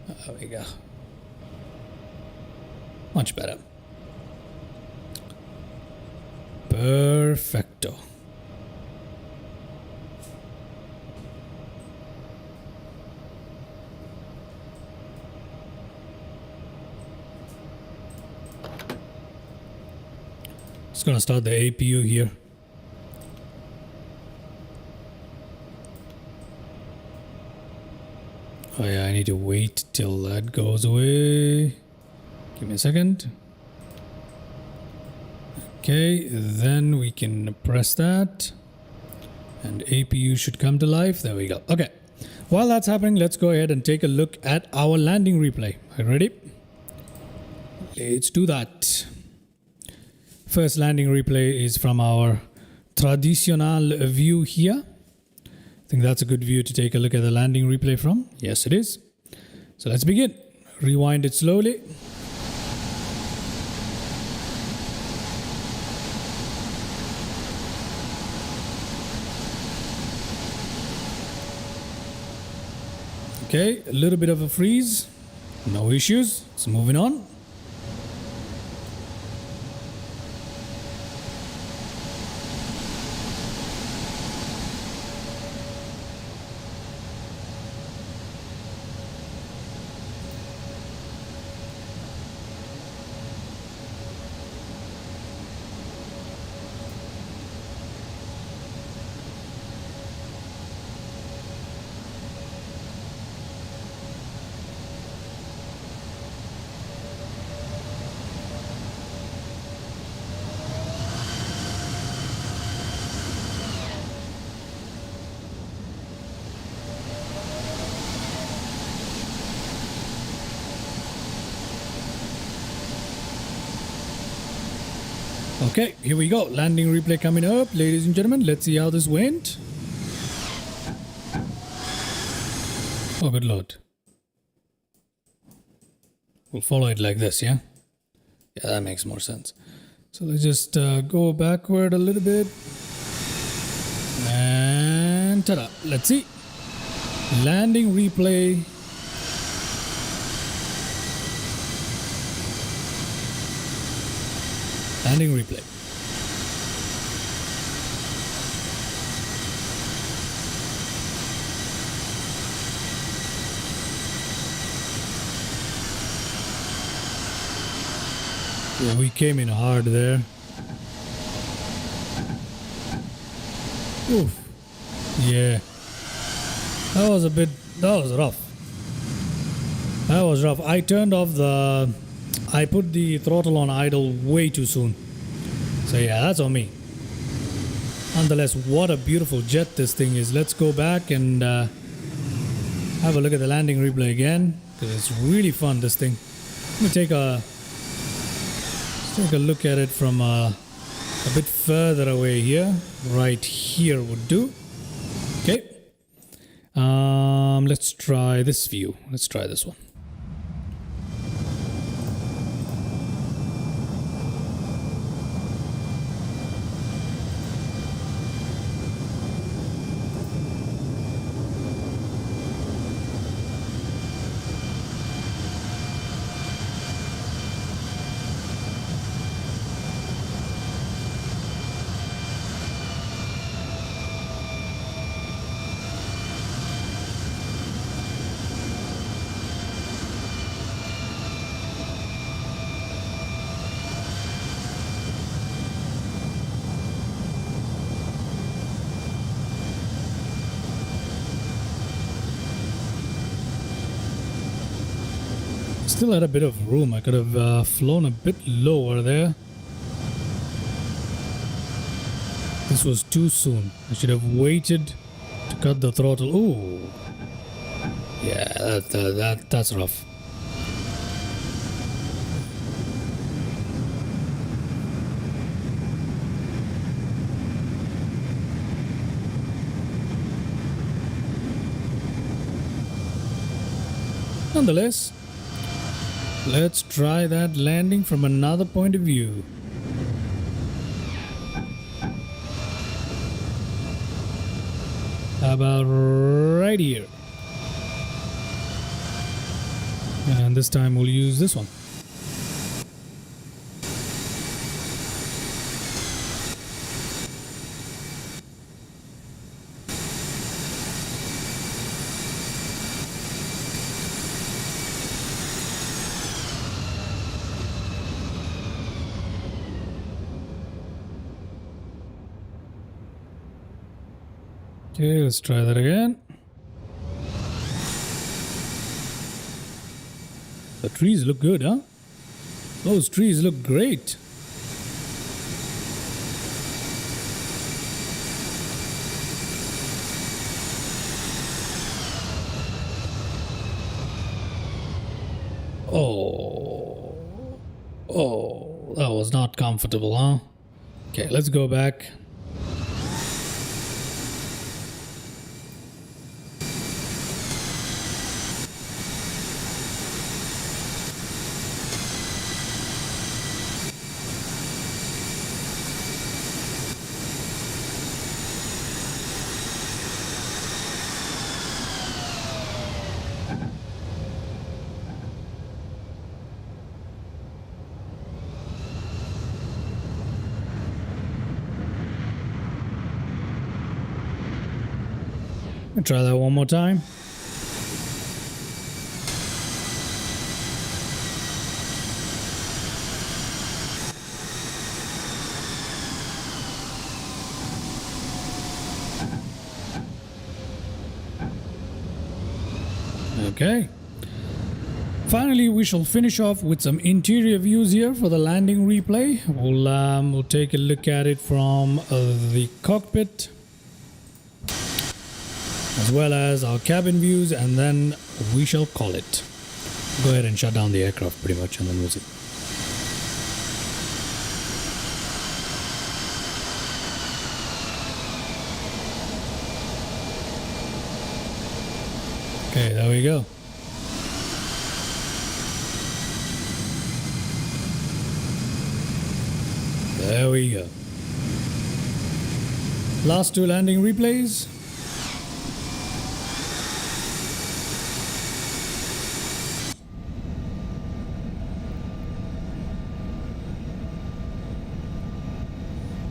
There we go. Much better. Perfecto. Just gonna start the APU here. Oh yeah, I need to wait till that goes away. Give me a second. Okay, then we can press that and APU should come to life. There we go. Okay, while that's happening, let's go ahead and take a look at our landing replay. Are you ready? Let's do that. First landing replay is from our traditional view here. I think that's a good view to take a look at the landing replay from. Yes, it is. So let's begin. Rewind it slowly. Okay, a little bit of a freeze. No issues. It's moving on. Okay, here we go. Landing replay coming up. Ladies and gentlemen, let's see how this went. Oh, good lord. We'll follow it like this, yeah? Yeah, that makes more sense. So let's just go backward a little bit. And ta-da. Let's see. Landing replay. Landing replay. Yeah, we came in hard there. Oof. Yeah. That was rough. That was rough. I turned off I put the throttle on idle way too soon. So yeah, that's on me. Nonetheless, what a beautiful jet this thing is. Let's go back and have a look at the landing replay again, because it's really fun, this thing. Let me take a look at it from a bit further away here. Right here would do. Okay. Let's try this view. Let's try this one. Still had a bit of room. I could have flown a bit lower there. This was too soon. I should have waited to cut the throttle. Ooh. Yeah, that's rough. Nonetheless, let's try that landing from another point of view. How about right here? And this time we'll use this one. Okay, let's try that again. The trees look good, huh? Those trees look great. Oh, that was not comfortable, huh? Okay, let's go back. I'll try that one more time. Okay. Finally, we shall finish off with some interior views here for the landing replay. We'll take a look at it from the cockpit, as well as our cabin views, and then we shall call it. Go ahead and shut down the aircraft pretty much, and then we'll see. Okay, there we go. There we go. Last two landing replays.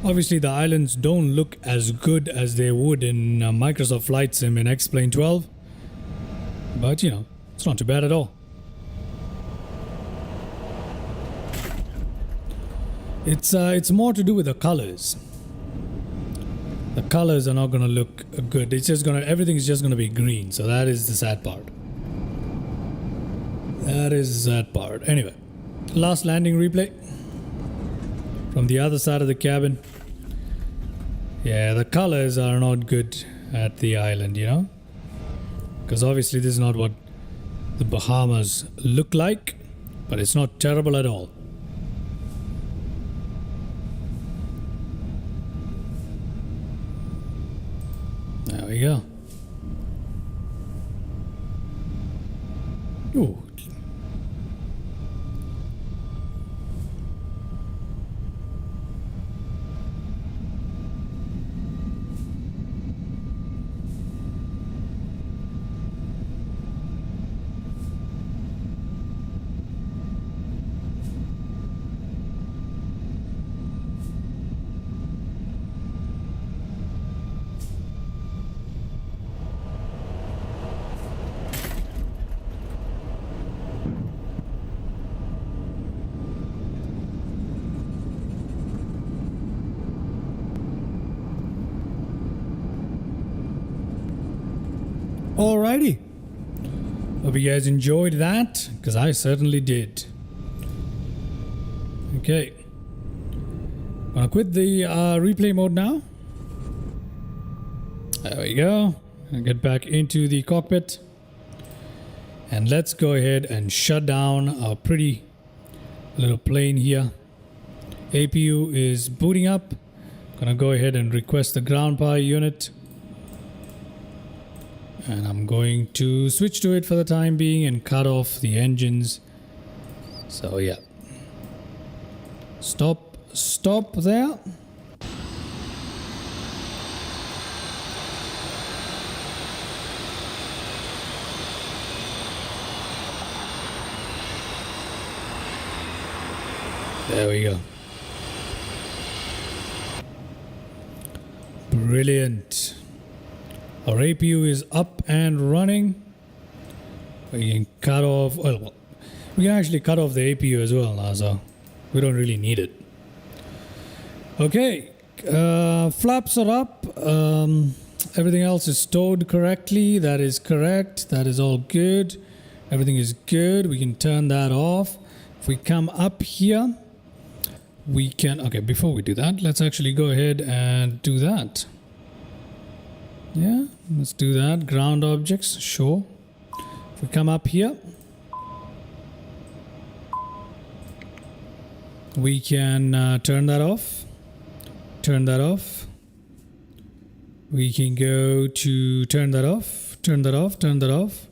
Obviously, the islands don't look as good as they would in Microsoft Flight Sim in X-Plane 12. But, you know, it's not too bad at all. It's more to do with the colors. The colors are not going to look good. It's just going to, everything's just going to be green. So that is the sad part. That is the sad part. Anyway, last landing replay from the other side of the cabin. Yeah, the colors are not good at the island, you know, because obviously this is not what the Bahamas look like, but it's not terrible at all. There we go. Ooh. Alrighty. Hope you guys enjoyed that, because I certainly did. Okay. Gonna quit the replay mode now. There we go. And get back into the cockpit. And let's go ahead and shut down our pretty little plane here. APU is booting up. Gonna go ahead and request the ground power unit. And I'm going to switch to it for the time being and cut off the engines. So yeah. Stop there. There we go. Brilliant. Our APU is up and running. We can cut off, well, we can actually cut off the APU as well now, so we don't really need it. Okay, flaps are up. Everything else is stowed correctly. That is correct. That is all good. Everything is good. We can turn that off. If we come up here, we can, okay, before we do that, let's actually go ahead and do that. Yeah, let's do that. Ground objects, sure. If we come up here, we can turn that off. Turn that off. We can go to turn that off. Turn that off. Turn that off.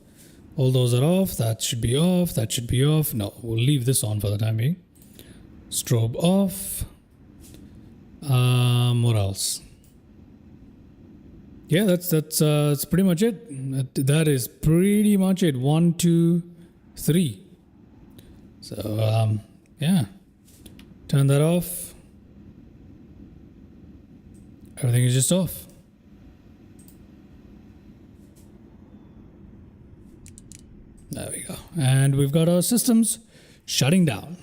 All those are off. That should be off. That should be off. No, we'll leave this on for the time being. Strobe off. What else? Yeah, that's pretty much it. That is pretty much it. 1, 2, 3. So yeah, turn that off. Everything is just off. go. And we've got our systems shutting down.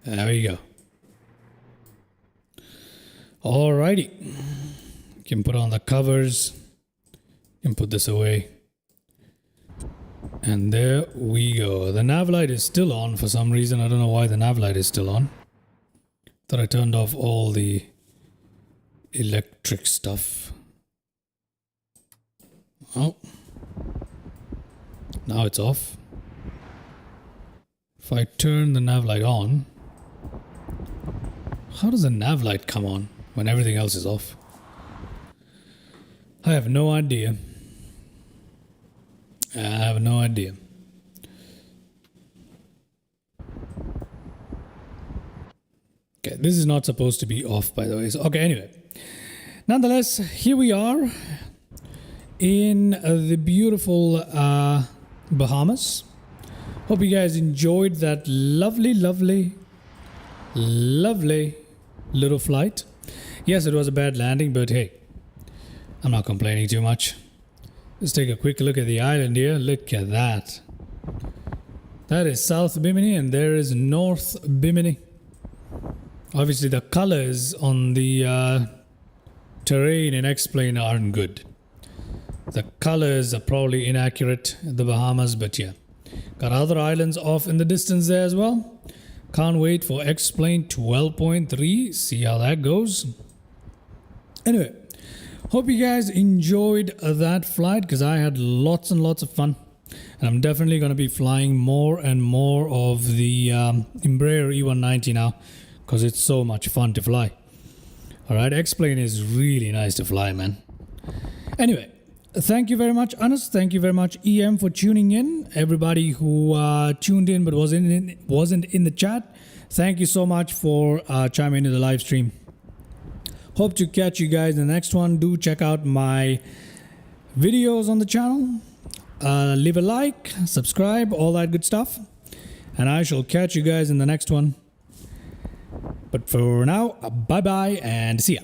There we go. Alrighty. Can put on the covers. Can put this away. And there we go. The nav light is still on for some reason. I don't know why the nav light is still on. Thought I turned off all the electric stuff. Oh. Now it's off. If I turn the nav light on, how does the nav light come on when everything else is off? I have no idea. I have no idea. Okay, this is not supposed to be off, by the way. So, okay, anyway. Nonetheless, here we are in the beautiful Bahamas. Hope you guys enjoyed that lovely little flight. Yes, it was a bad landing, but hey, I'm not complaining too much. Let's take a quick look at the island here. Look at that. That is South Bimini and there is North Bimini. Obviously the colors on the terrain in X-Plane aren't good. The colors are probably inaccurate in the Bahamas, but yeah. Got other islands off in the distance there as well. Can't wait for X-Plane 12.3. See how that goes. Anyway, hope you guys enjoyed that flight because I had lots and lots of fun. And I'm definitely going to be flying more and more of the Embraer E190 now because it's so much fun to fly. Alright, X-Plane is really nice to fly, man. Anyway, thank you very much, Anas. Thank you very much, EM, for tuning in. Everybody who tuned in but wasn't in the chat, thank you so much for chiming into the live stream. Hope to catch you guys in the next one. Do check out my videos on the channel. Leave a like, subscribe, all that good stuff. And I shall catch you guys in the next one. But for now, bye-bye and see ya.